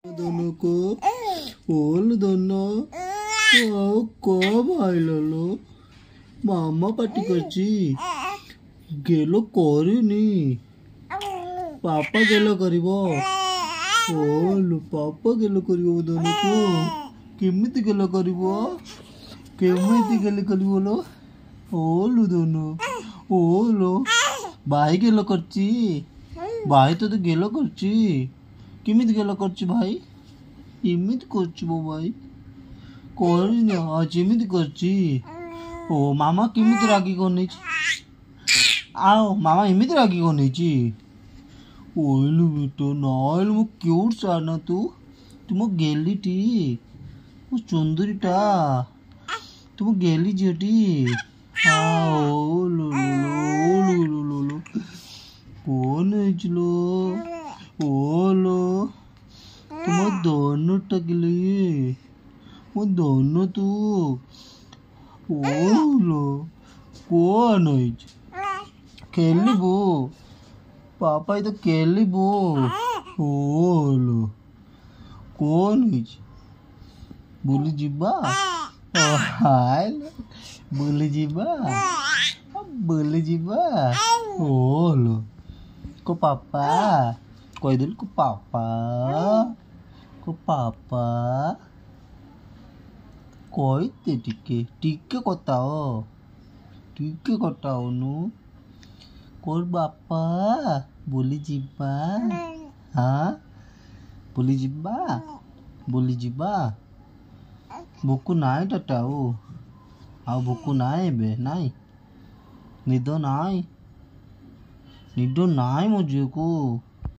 दोनों को ओल दोनों कब आइलो मामा पार्टी करची गेलो करिनी पापा गेलो करिवो ओल पापा गेलो करिवो दोनों को केमिति गेलो करिवो केमिति गेलो करिवो लो ओल दोनों ओलो भाई गेलो करची भाई तो गेलो करची केमिति गेलो करची भाई एमिति करची वो भाई करिनी आज एमिति करची ओ मामा केमिति रागी करनेची आओ मामा एमिति रागी करनेची ओइलु बेटो नाइल मो क्यूट साना तू तुम गेलीटी मो चुंदरीटा तुम गेली जेटी आओ लो लो लो लो लो कौन है ओलो तुम दोनों टकली वो दोनों तू ओलो कौन है खेलिबो पापा ये तो खेलिबो ओलो कौन है बुली जीबा हाय बुली जीबा ओलो को पापा कोई दिन को पापा कोई ते टिके कोताओ नु कोर बापा बोली जीबा हाँ बोली जीबा बुकु नाई टटाओ आओ बुकु नाई बे नाई निदो नाई मुझे को